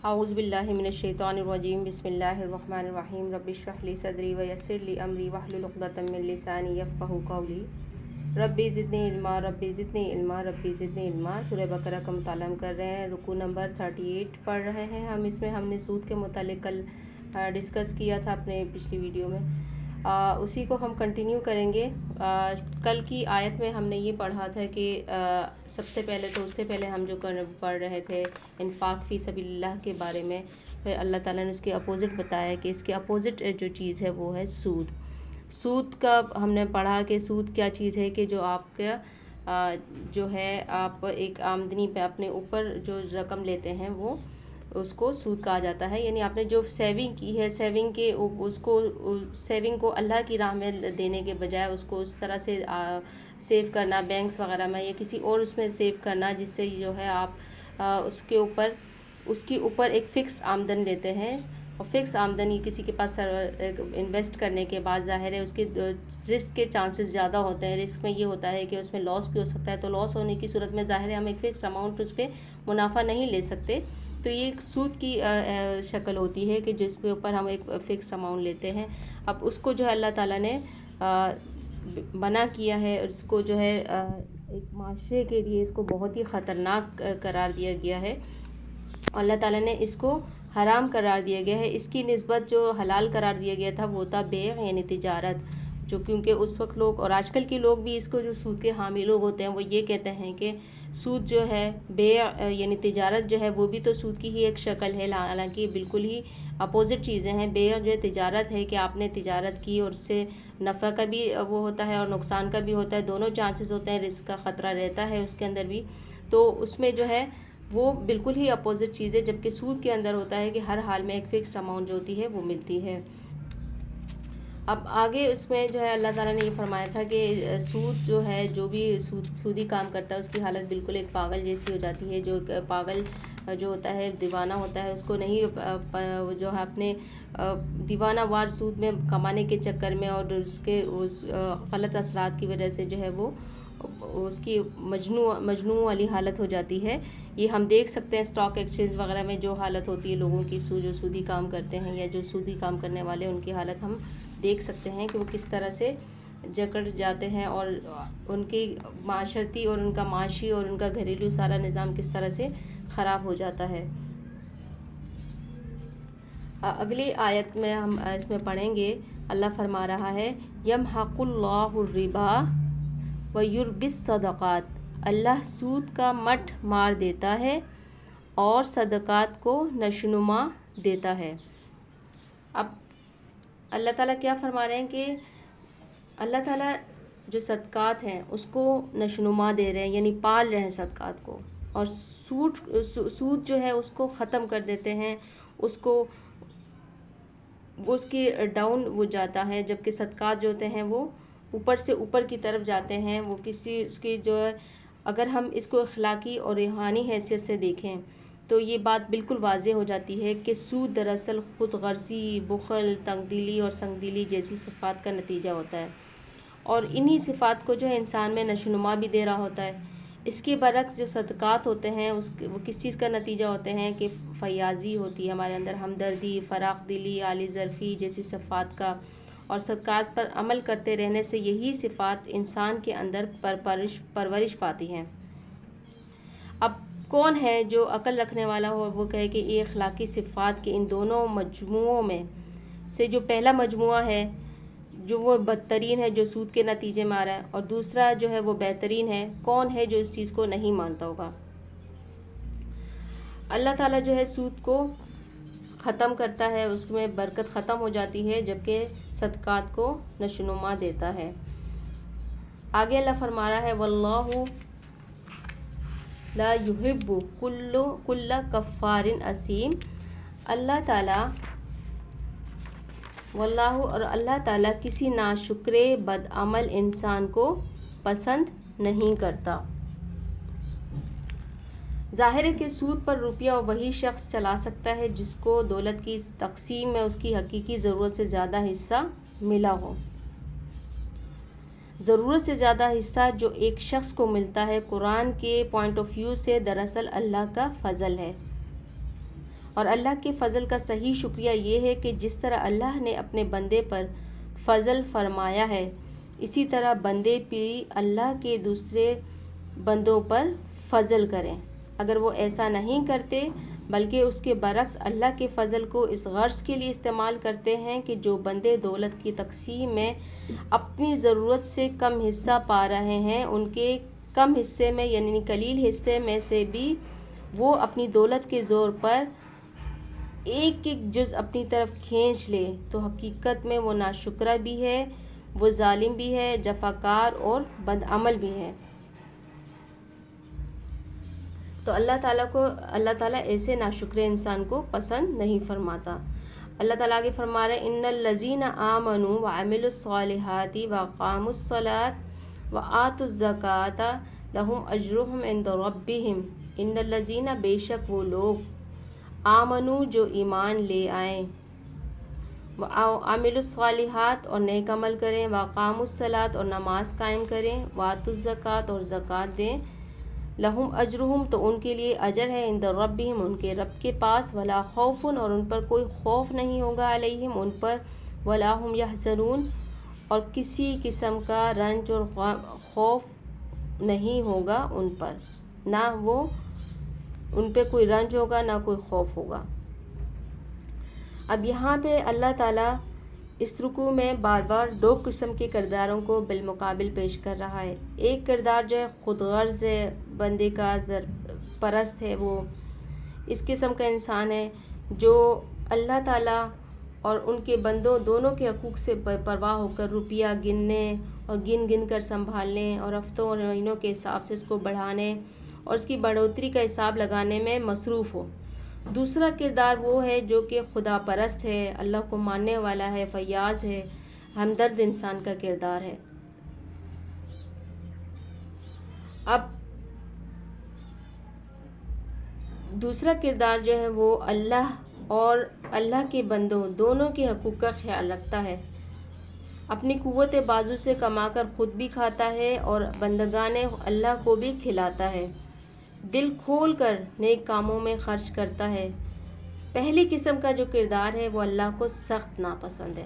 اعوذ باللہ من الشیطان الرجیم بسم اللہ الرحمن الرحیم رب اشرح لی صدری ویسر لی امری واحلل عقدۃ من لسانی یفقہوا قولی ربی زدنی علما ربی زدنی علما ربی زدنی علما۔ سورہ بقرہ کا مطالعہ ہم کر رہے ہیں، رکوع نمبر 38 پڑھ رہے ہیں ہم۔ اس میں ہم نے سود کے متعلق کل ڈسکس کیا تھا اپنے پچھلی ویڈیو میں، اسی کو ہم کنٹینیو کریں گے۔ کل کی آیت میں ہم نے یہ پڑھا تھا کہ سب سے پہلے تو اس سے پہلے ہم جو پڑھ رہے تھے انفاق فی سبیل اللہ کے بارے میں، پھر اللہ تعالیٰ نے اس کے اپوزٹ بتایا کہ اس کے اپوزٹ جو چیز ہے وہ ہے سود۔ سود کا ہم نے پڑھا کہ سود کیا چیز ہے کہ جو آپ کا جو ہے آپ ایک آمدنی پہ اپنے اوپر جو رقم لیتے ہیں وہ اس کو سود کہا جاتا ہے، یعنی آپ نے جو سیونگ کی ہے سیونگ کو اللہ کی راہ میں دینے کے بجائے اس کو اس طرح سے سیو کرنا بینکس وغیرہ میں یا کسی اور اس میں سیو کرنا، جس سے جو ہے آپ اس کے اوپر ایک فکس آمدن لیتے ہیں، اور فکس آمدنی کسی کے پاس انویسٹ کرنے کے بعد ظاہر ہے اس کے رسک کے چانسز زیادہ ہوتے ہیں۔ رسک میں یہ ہوتا ہے کہ اس میں لاس بھی ہو سکتا ہے، تو لاس ہونے کی صورت میں ظاہر ہے ہم ایک فکس اماؤنٹ اس پہ منافع نہیں لے سکتے، تو یہ ایک سود کی شکل ہوتی ہے کہ جس کے اوپر ہم ایک فکس اماؤنٹ لیتے ہیں۔ اب اس کو جو ہے اللہ تعالیٰ نے منع کیا ہے، اور اس کو جو ہے ایک معاشرے کے لیے اس کو بہت ہی خطرناک قرار دیا گیا ہے، اور اللہ تعالیٰ نے اس کو حرام قرار دیا گیا ہے۔ اس کی نسبت جو حلال قرار دیا گیا تھا وہ تھا بیع یعنی تجارت، جو کیونکہ اس وقت لوگ اور آج کل کے لوگ بھی اس کو جو سود کے حامی لوگ ہوتے ہیں وہ یہ کہتے ہیں کہ سود جو ہے بیع یعنی تجارت جو ہے وہ بھی تو سود کی ہی ایک شکل ہے، حالانکہ بالکل ہی اپوزٹ چیزیں ہیں۔ بیع جو ہے تجارت ہے کہ آپ نے تجارت کی اور اس سے نفع کا بھی وہ ہوتا ہے اور نقصان کا بھی ہوتا ہے، دونوں چانسز ہوتے ہیں، رسک کا خطرہ رہتا ہے اس کے اندر بھی، تو اس میں جو ہے وہ بالکل ہی اپوزٹ چیز ہے، جبکہ سود کے اندر ہوتا ہے کہ ہر حال میں ایک فکس اماؤنٹ جو ہوتی ہے وہ ملتی ہے۔ اب آگے اس میں جو ہے اللہ تعالیٰ نے یہ فرمایا تھا کہ سود جو ہے جو بھی سودی کام کرتا ہے اس کی حالت بالکل ایک پاگل جیسی ہو جاتی ہے۔ جو پاگل جو ہوتا ہے دیوانہ ہوتا ہے، اس کو نہیں جو ہے اپنے دیوانہ وار سود میں کمانے کے چکر میں اور اس کے غلط اثرات کی وجہ سے جو ہے وہ اس کی مجنون والی حالت ہو جاتی ہے۔ یہ ہم دیکھ سکتے ہیں اسٹاک ایکسچینج وغیرہ میں جو حالت ہوتی ہے لوگوں کی، جو سودی کام کرتے ہیں یا جو سودی کام کرنے والے ان کی حالت ہم دیکھ سکتے ہیں کہ وہ کس طرح سے جکڑ جاتے ہیں، اور ان کی معاشرتی اور ان کا معاشی اور ان کا گھریلو سارا نظام کس طرح سے خراب ہو جاتا ہے۔ اگلی آیت میں ہم اس میں پڑھیں گے، اللہ فرما رہا ہے یمحق اللہ الربا ویربی الصدقات، اللہ سود کا مٹھ مار دیتا ہے اور صدقات کو نشوونما دیتا ہے۔ اب اللہ تعالیٰ کیا فرما رہے ہیں کہ اللہ تعالیٰ جو صدقات ہیں اس کو نشوونما دے رہے ہیں، یعنی پال رہے ہیں صدقات کو، اور سود جو ہے اس کو ختم کر دیتے ہیں، اس کی ڈاؤن وہ جاتا ہے، جبکہ صدقات جو ہوتے ہیں وہ اوپر سے اوپر کی طرف جاتے ہیں۔ وہ اس کی جو ہے اگر ہم اس کو اخلاقی اور روحانی حیثیت سے دیکھیں تو یہ بات بالکل واضح ہو جاتی ہے کہ سود دراصل خود غرضی، بخل، تنگ دلی اور سنگ دلی جیسی صفات کا نتیجہ ہوتا ہے، اور انہی صفات کو جو ہے انسان میں نشوونما بھی دے رہا ہوتا ہے۔ اس کے برعکس جو صدقات ہوتے ہیں وہ کس چیز کا نتیجہ ہوتے ہیں کہ فیاضی ہوتی ہے ہمارے اندر، ہمدردی، فراخ دلی، عالی ظرفی جیسی صفات کا، اور صدقات پر عمل کرتے رہنے سے یہی صفات انسان کے اندر پرورش پاتی ہیں۔ اب کون ہے جو عقل رکھنے والا ہو وہ کہے کہ یہ اخلاقی صفات کے ان دونوں مجموعوں میں سے جو پہلا مجموعہ ہے جو وہ بدترین ہے، جو سود کے نتیجے میں آ رہا ہے، اور دوسرا جو ہے وہ بہترین ہے، کون ہے جو اس چیز کو نہیں مانتا ہوگا؟ اللہ تعالیٰ جو ہے سود کو ختم کرتا ہے، اس میں برکت ختم ہو جاتی ہے، جبکہ صدقات کو نشوونما دیتا ہے۔ آگے اللہ فرما رہا ہے واللہ لا یحب کل کفار اثیم، اللہ تعالیٰ واللہ اور اللہ تعالیٰ کسی ناشکر بدعمل انسان کو پسند نہیں کرتا۔ ظاہر ہے کہ سود پر روپیہ وہی شخص چلا سکتا ہے جس کو دولت کی تقسیم میں اس کی حقیقی ضرورت سے زیادہ حصہ ملا ہو۔ ضرورت سے زیادہ حصہ جو ایک شخص کو ملتا ہے قرآن کے پوائنٹ آف ویو سے دراصل اللہ کا فضل ہے، اور اللہ کے فضل کا صحیح شکریہ یہ ہے کہ جس طرح اللہ نے اپنے بندے پر فضل فرمایا ہے اسی طرح بندے بھی اللہ کے دوسرے بندوں پر فضل کریں۔ اگر وہ ایسا نہیں کرتے بلکہ اس کے برعکس اللہ کے فضل کو اس غرض کے لیے استعمال کرتے ہیں کہ جو بندے دولت کی تقسیم میں اپنی ضرورت سے کم حصہ پا رہے ہیں ان کے کم حصے میں یعنی قلیل حصے میں سے بھی وہ اپنی دولت کے زور پر ایک ایک جز اپنی طرف کھینچ لے تو حقیقت میں وہ ناشکرہ بھی ہے، وہ ظالم بھی ہے، جفاکار اور بدعمل بھی ہے۔ تو اللہ تعالیٰ ایسے ناشکر انسان کو پسند نہیں فرماتا۔ اللہ تعالیٰ آگے فرما رہے ہیں ان الذین آمنوا وعملوا الصالحات واقاموا الصلاة وآتوا الزکاة لہم اجرہم عند ربہم ان الذین بے شک وہ لوگ آمنوا جو ایمان لے آئیں، وعملوا الصالحات اور نیک عمل کریں، واقاموا الصلاة اور نماز قائم کریں، وآتوا الزکاة اور زکوٰۃ دیں، لہم اجرہم تو ان کے لیے اجر ہے، عند ربہم ان کے رب کے پاس، ولا خوف اور ان پر کوئی خوف نہیں ہوگا، علیہم ان پر، ولا ہم یحزنون اور کسی قسم کا رنج اور خوف نہیں ہوگا ان پر، نہ وہ ان پہ کوئی رنج ہوگا نہ کوئی خوف ہوگا۔ اب یہاں پہ اللہ تعالیٰ اس رکوع میں بار بار دو قسم کے کرداروں کو بالمقابل پیش کر رہا ہے۔ ایک کردار جو ہے خود غرض ہے، بندے کا پرست ہے، وہ اس قسم کا انسان ہے جو اللہ تعالیٰ اور ان کے بندوں دونوں کے حقوق سے بے پرواہ ہو کر روپیہ گننے اور گن گن کر سنبھالنے اور ہفتوں اور مہینوں کے حساب سے اس کو بڑھانے اور اس کی بڑھوتری کا حساب لگانے میں مصروف ہو۔ دوسرا کردار وہ ہے جو کہ خدا پرست ہے، اللہ کو ماننے والا ہے، فیاض ہے، ہمدرد انسان کا کردار ہے۔ اب دوسرا کردار جو ہے وہ اللہ اور اللہ کے بندوں دونوں کے حقوق کا خیال رکھتا ہے، اپنی قوت بازو سے کما کر خود بھی کھاتا ہے اور بندگان اللہ کو بھی کھلاتا ہے، دل کھول کر نیک کاموں میں خرچ کرتا ہے۔ پہلی قسم کا جو کردار ہے وہ اللہ کو سخت ناپسند ہے۔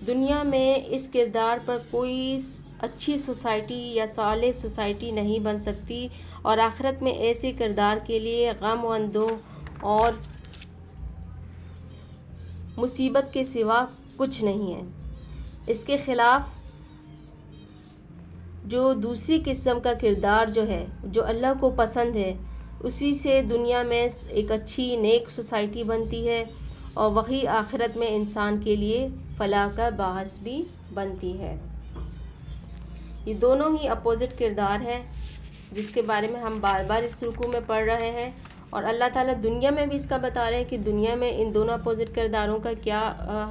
دنیا میں اس کردار پر کوئی اچھی سوسائٹی یا صالح سوسائٹی نہیں بن سکتی اور آخرت میں ایسے کردار کے لیے غم و اندوہ اور مصیبت کے سوا کچھ نہیں ہے۔ اس کے خلاف جو دوسری قسم کا کردار جو ہے جو اللہ کو پسند ہے اسی سے دنیا میں ایک اچھی نیک سوسائٹی بنتی ہے اور وہی آخرت میں انسان کے لیے فلاح کا باعث بھی بنتی ہے۔ یہ دونوں ہی اپوزٹ کردار ہے جس کے بارے میں ہم بار بار اس رکوع میں پڑھ رہے ہیں اور اللہ تعالیٰ دنیا میں بھی اس کا بتا رہے ہیں کہ دنیا میں ان دونوں اپوزٹ کرداروں کا کیا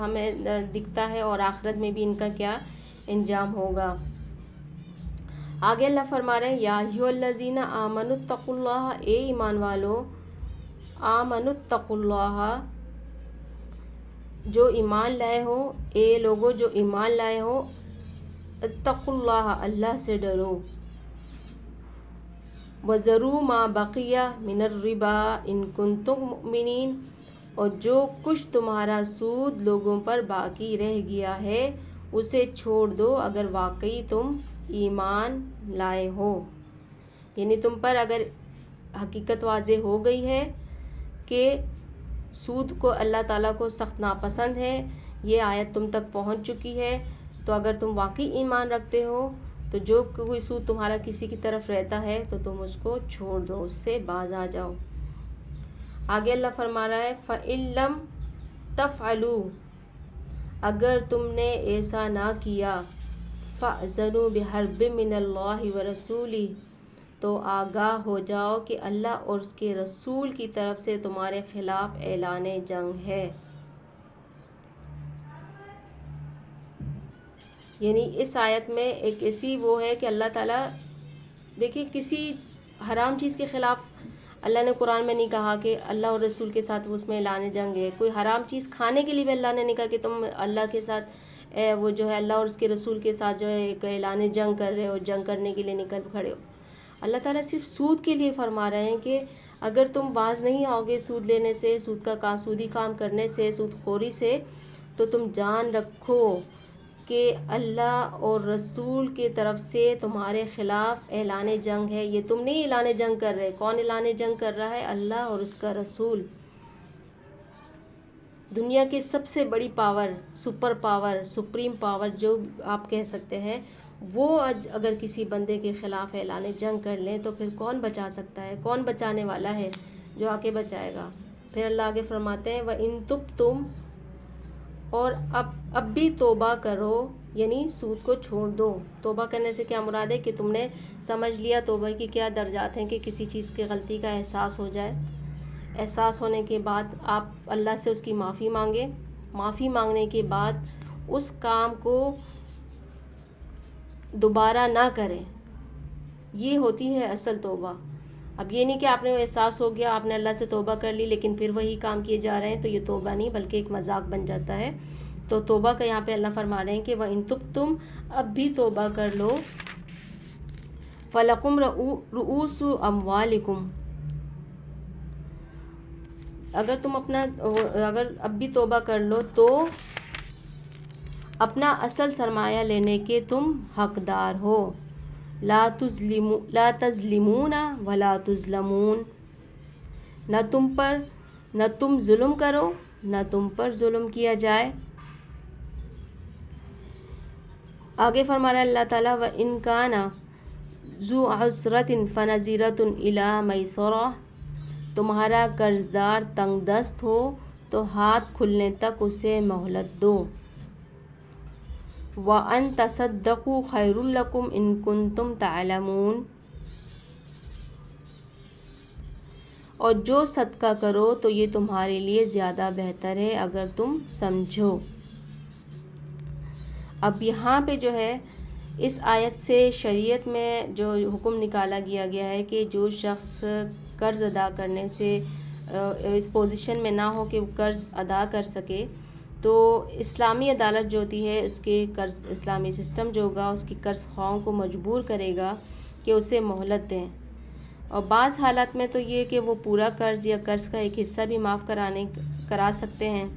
ہمیں دکھتا ہے اور آخرت میں بھی ان کا کیا انجام ہوگا۔ آگے اللہ فرما رہے ہیں یا ایھا الذین آمنوا اتقوا اللہ، اے ایمان والو، آمنوا اتقوا اللہ جو ایمان لائے ہو، اے لوگو جو ایمان لائے ہو، اتقوا اللہ اللہ سے ڈرو، وذروا ما بقی من الربا ان کنتم مؤمنین اور جو کچھ تمہارا سود لوگوں پر باقی رہ گیا ہے اسے چھوڑ دو اگر واقعی تم ایمان لائے ہو، یعنی تم پر اگر حقیقت واضح ہو گئی ہے کہ سود کو اللہ تعالیٰ کو سخت ناپسند ہے، یہ آیت تم تک پہنچ چکی ہے، تو اگر تم واقعی ایمان رکھتے ہو تو جو کوئی سود تمہارا کسی کی طرف رہتا ہے تو تم اس کو چھوڑ دو، اس سے باز آ جاؤ۔ آگے اللہ فرما رہا ہے فَإِن لَّمْ تَفْعَلُوا اگر تم نے ایسا نہ کیا، فَأْذَنُوا بِحَرْبٍ مِّنَ اللَّهِ وَرَسُولِهِ تو آگاہ ہو جاؤ کہ اللہ اور اس کے رسول کی طرف سے تمہارے خلاف اعلان جنگ ہے۔ یعنی اس آیت میں ایک ایسی وہ ہے کہ اللہ تعالیٰ دیکھیں کسی حرام چیز کے خلاف اللہ نے قرآن میں نہیں کہا کہ اللہ اور رسول کے ساتھ اس میں اعلان جنگ ہے، کوئی حرام چیز کھانے کے لیے بھی اللہ نے نہیں کہا کہ تم اللہ کے ساتھ وہ جو ہے اللہ اور اس کے رسول کے ساتھ جو ہے ایک اعلان جنگ کر رہے ہو، جنگ کرنے کے لیے نکل کھڑے ہو۔ اللہ تعالیٰ صرف سود کے لیے فرما رہے ہیں کہ اگر تم باز نہیں آؤ گے سود لینے سے، سودی کام کرنے سے، سود خوری سے، تو تم جان رکھو کہ اللہ اور رسول کی طرف سے تمہارے خلاف اعلان جنگ ہے۔ یہ تم نہیں اعلان جنگ کر رہے، کون اعلان جنگ کر رہا ہے؟ اللہ اور اس کا رسول۔ دنیا کی سب سے بڑی power, super power, supreme power جو آپ کہہ سکتے ہیں، وہ اگر کسی بندے کے خلاف اعلان جنگ کر لیں تو پھر کون بچا سکتا ہے؟ کون بچانے والا ہے جو آ کے بچائے گا؟ پھر اللہ آگے فرماتے ہیں وَإِن تُبْتُمْ، اور اب بھی توبہ کرو، یعنی سود کو چھوڑ دو۔ توبہ کرنے سے کیا مراد ہے کہ تم نے سمجھ لیا توبہ کی کیا درجات ہیں، کہ کسی چیز کی غلطی کا احساس ہو جائے، احساس ہونے کے بعد آپ اللہ سے اس کی معافی مانگیں، معافی مانگنے کے بعد اس کام کو دوبارہ نہ کریں، یہ ہوتی ہے اصل توبہ۔ اب یہ نہیں کہ آپ نے احساس ہو گیا، آپ نے اللہ سے توبہ کر لی لیکن پھر وہی کام کیے جا رہے ہیں، تو یہ توبہ نہیں بلکہ ایک مذاق بن جاتا ہے۔ تو توبہ کا یہاں پہ اللہ فرما رہے ہیں کہ وَإِن تُبْتُمْ، اب بھی توبہ کر لو، فَلَكُمْ رُؤُوسُ أَمْوَالِكُمْ، اگر اب بھی توبہ کر لو تو اپنا اصل سرمایہ لینے کے تم حقدار ہو۔ لا تظلمون ولا تظلمون، نہ تم ظلم کرو نہ تم پر ظلم کیا جائے۔ آگے فرما رہا ہے اللہ تعالیٰ وَإِن كَانَ ذُو عُسْرَةٍ فَنَظِرَةٌ إِلَىٰ مَيْسَرَةٍ، تمہارا قرض دار تنگ دست ہو تو ہاتھ کھلنے تک اسے مہلت دو۔ وَأَن تَصَدَّقُوا خَيْرٌ لَكُمْ إِن كُنتُمْ تَعْلَمُونَ، اور جو صدقہ کرو تو یہ تمہارے لیے زیادہ بہتر ہے اگر تم سمجھو۔ اب یہاں پہ جو ہے اس آیت سے شریعت میں جو حکم نکالا گیا ہے کہ جو شخص قرض ادا کرنے سے اس پوزیشن میں نہ ہو کہ وہ قرض ادا کر سکے، تو اسلامی عدالت جو ہوتی ہے اس کے اسلامی سسٹم جو ہوگا اس کی قرض خواہوں کو مجبور کرے گا کہ اسے مہلت دیں۔ اور بعض حالات میں تو یہ کہ وہ پورا قرض یا قرض کا ایک حصہ بھی معاف کرا سکتے ہیں۔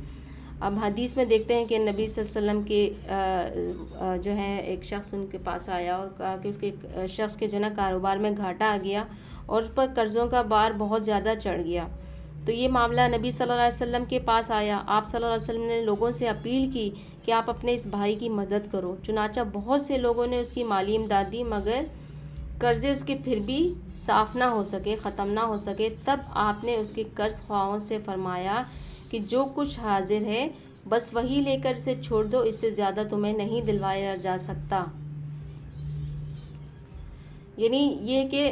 اب حدیث میں دیکھتے ہیں کہ نبی صلی اللہ علیہ وسلم کے جو ہے ایک شخص ان کے پاس آیا اور کہا کہ اس کے شخص کے جو نا کاروبار میں گھاٹا آ گیا اور اس پر قرضوں کا بار بہت زیادہ چڑھ گیا۔ تو یہ معاملہ نبی صلی اللہ علیہ وسلم کے پاس آیا، آپ صلی اللہ علیہ وسلم نے لوگوں سے اپیل کی کہ آپ اپنے اس بھائی کی مدد کرو، چنانچہ بہت سے لوگوں نے اس کی مالی امداد دی، مگر قرضے اس کے پھر بھی صاف نہ ہو سکے، ختم نہ ہو سکے۔ تب آپ نے اس کے قرض خواہوں سے فرمایا کہ جو کچھ حاضر ہے بس وہی لے کر اسے چھوڑ دو، اس سے زیادہ تمہیں نہیں دلوایا جا سکتا۔ یعنی یہ کہ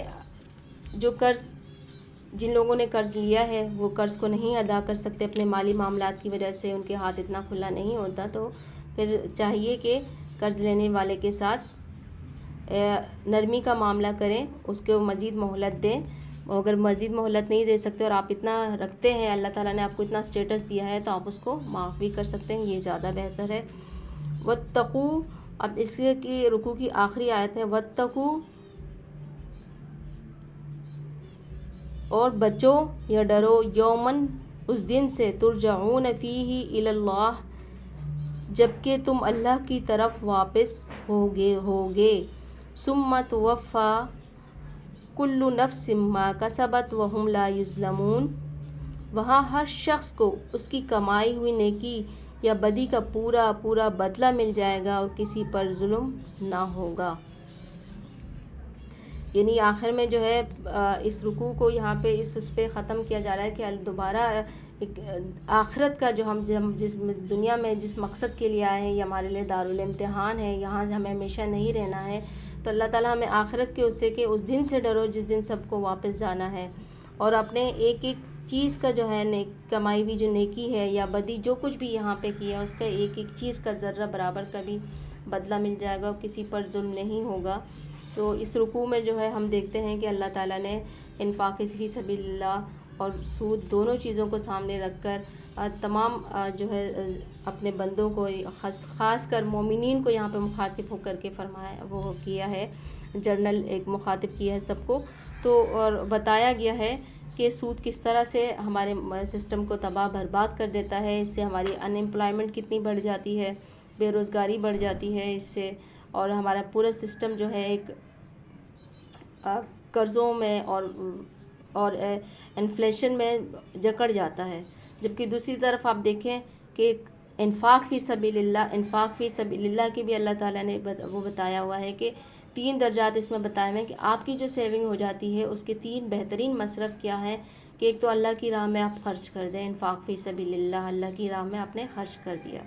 جو جن لوگوں نے قرض لیا ہے وہ قرض کو نہیں ادا کر سکتے، اپنے مالی معاملات کی وجہ سے ان کے ہاتھ اتنا کھلا نہیں ہوتا، تو پھر چاہیے کہ قرض لینے والے کے ساتھ نرمی کا معاملہ کریں، اس کو مزید مہلت دیں۔ اگر مزید مہلت نہیں دے سکتے اور آپ اتنا رکھتے ہیں، اللہ تعالیٰ نے آپ کو اتنا سٹیٹس دیا ہے، تو آپ اس کو معاف بھی کر سکتے ہیں، یہ زیادہ بہتر ہے۔ وَاتَّقُوا، اب اس کی رکوع کی آخری آیت ہے وَاتَّقُوا، اور بچو یا ڈرو یومن، اس دن سے ترجعون فیہ الی اللہ، جبکہ تم اللہ کی طرف واپس ہوگے۔ ثم توفی کل نفس ما کسبت وہم لا یظلمون، وہاں ہر شخص کو اس کی کمائی ہوئی نیکی یا بدی کا پورا بدلہ مل جائے گا اور کسی پر ظلم نہ ہوگا۔ یعنی آخر میں جو ہے اس رکوع کو یہاں پہ اس پہ ختم کیا جا رہا ہے کہ دوبارہ آخرت کا جو ہم جس دنیا میں جس مقصد کے لیے آئے ہیں، یہ ہمارے لیے دارالامتحان ہے، یہاں ہمیں ہمیشہ نہیں رہنا ہے، تو اللہ تعالیٰ ہمیں آخرت کے اس دن سے ڈرو جس دن سب کو واپس جانا ہے، اور اپنے ایک چیز کا جو ہے کمائی ہوئی جو نیکی ہے یا بدی جو کچھ بھی یہاں پہ کیا اس کا ایک چیز کا ذرہ برابر کا بھی بدلہ مل جائے گا اور کسی پر ظلم نہیں ہوگا۔ تو اس رکوع میں جو ہے ہم دیکھتے ہیں کہ اللہ تعالیٰ نے انفاق فی سبیل اللہ اور سود دونوں چیزوں کو سامنے رکھ کر تمام جو ہے اپنے بندوں کو خاص کر مومنین کو یہاں پہ مخاطب ہو کر کے فرمایا، وہ کیا ہے، جنرل ایک مخاطب کیا ہے سب کو، تو اور بتایا گیا ہے کہ سود کس طرح سے ہمارے سسٹم کو تباہ برباد کر دیتا ہے. اس سے ہماری ان امپلائمنٹ کتنی بڑھ جاتی ہے, بے روزگاری بڑھ جاتی ہے اس سے, اور ہمارا پورا سسٹم جو ہے ایک قرضوں میں اور انفلیشن میں جکڑ جاتا ہے. جبکہ دوسری طرف آپ دیکھیں کہ انفاق فی سبیل اللہ کی بھی اللہ تعالیٰ نے وہ بتایا ہوا ہے کہ 3 درجات اس میں بتائے ہوئے ہیں کہ آپ کی جو سیونگ ہو جاتی ہے اس کے 3 بہترین مصرف کیا ہے, کہ ایک تو اللہ کی راہ میں آپ خرچ کر دیں, انفاق فی سبیل اللہ کی راہ میں آپ نے خرچ کر دیا.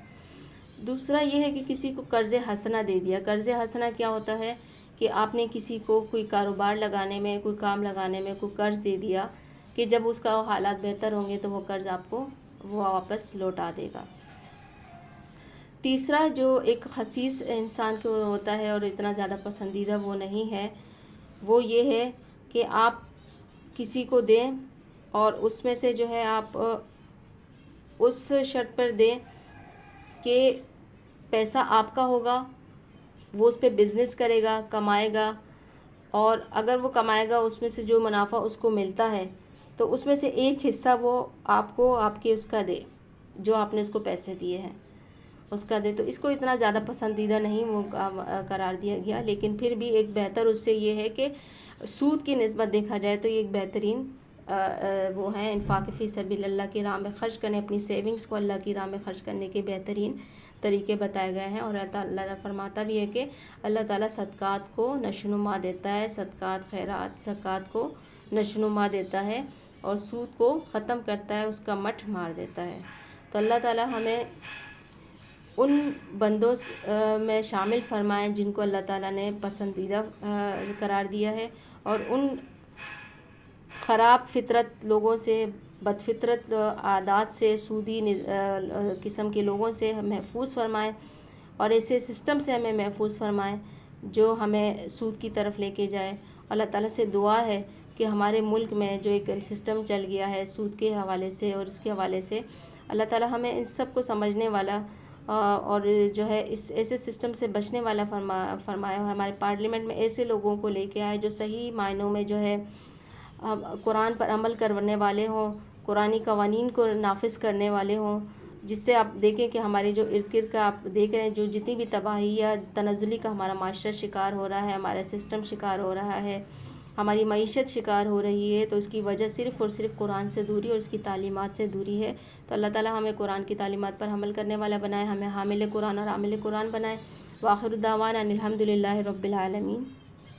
دوسرا یہ ہے کہ کسی کو قرض حسنہ دے دیا. قرض حسنہ کیا ہوتا ہے کہ آپ نے کسی کو کوئی کاروبار لگانے میں, کوئی کام لگانے میں کوئی قرض دے دیا کہ جب اس کا حالات بہتر ہوں گے تو وہ قرض آپ کو وہ واپس لوٹا دے گا. تیسرا جو ایک خسیس انسان کو ہوتا ہے اور اتنا زیادہ پسندیدہ وہ نہیں ہے, وہ یہ ہے کہ آپ کسی کو دیں اور اس میں سے جو ہے آپ اس شرط پر دیں کہ پیسہ آپ کا ہوگا, وہ اس پہ بزنس کرے گا, کمائے گا, اور اگر وہ کمائے گا اس میں سے جو منافع اس کو ملتا ہے تو اس میں سے ایک حصہ وہ آپ کو آپ کے اس کا دے, جو آپ نے اس کو پیسے دیے ہیں اس کا دے. تو اس کو اتنا زیادہ پسندیدہ نہیں وہ قرار دیا گیا, لیکن پھر بھی ایک بہتر اس سے یہ ہے کہ سود کی نسبت دیکھا جائے تو یہ ایک بہترین وہ ہیں انفاق فی سبیل اللہ کی راہ میں خرچ کرنے, اپنی سیونگز کو اللہ کی راہ میں خرچ کرنے کے بہترین طریقے بتائے گئے ہیں. اور اللہ تعالیٰ فرماتا بھی ہے کہ اللہ تعالیٰ صدقات کو نشوونما دیتا ہے, صدقات خیرات زکوٰۃ کو نشوونما دیتا ہے اور سود کو ختم کرتا ہے, اس کا مٹھ مار دیتا ہے. تو اللہ تعالیٰ ہمیں ان بندوں میں شامل فرمائیں جن کو اللہ تعالیٰ نے پسندیدہ قرار دیا ہے, اور ان خراب فطرت لوگوں سے, بد فطرت عادات سے, سودی قسم کے لوگوں سے محفوظ فرمائیں, اور ایسے سسٹم سے ہمیں محفوظ فرمائیں جو ہمیں سود کی طرف لے کے جائے. اللہ تعالیٰ سے دعا ہے کہ ہمارے ملک میں جو ایک سسٹم چل گیا ہے سود کے حوالے سے اور اس کے حوالے سے, اللہ تعالیٰ ہمیں اس سب کو سمجھنے والا اور جو ہے اس ایسے سسٹم سے بچنے والا فرمائے, اور ہمارے پارلیمنٹ میں ایسے لوگوں کو لے کے آئے جو صحیح معنوں میں جو ہے قرآن پر عمل کرنے والے ہوں, قرآنی قوانین کو نافذ کرنے والے ہوں, جس سے آپ دیکھیں کہ ہمارے جو ارد گرد کا آپ دیکھ رہے ہیں جو جتنی بھی تباہی یا تنزلی کا ہمارا معاشرہ شکار ہو رہا ہے, ہمارا سسٹم شکار ہو رہا ہے, ہماری معیشت شکار ہو رہی ہے, تو اس کی وجہ صرف اور صرف قرآن سے دوری اور اس کی تعلیمات سے دوری ہے. تو اللہ تعالیٰ ہمیں قرآن کی تعلیمات پر عمل کرنے والا بنائے, ہمیں حامل قرآن اور عامل قرآن بنائے. وآخر دعوانا الحمد للہ رب العالمین.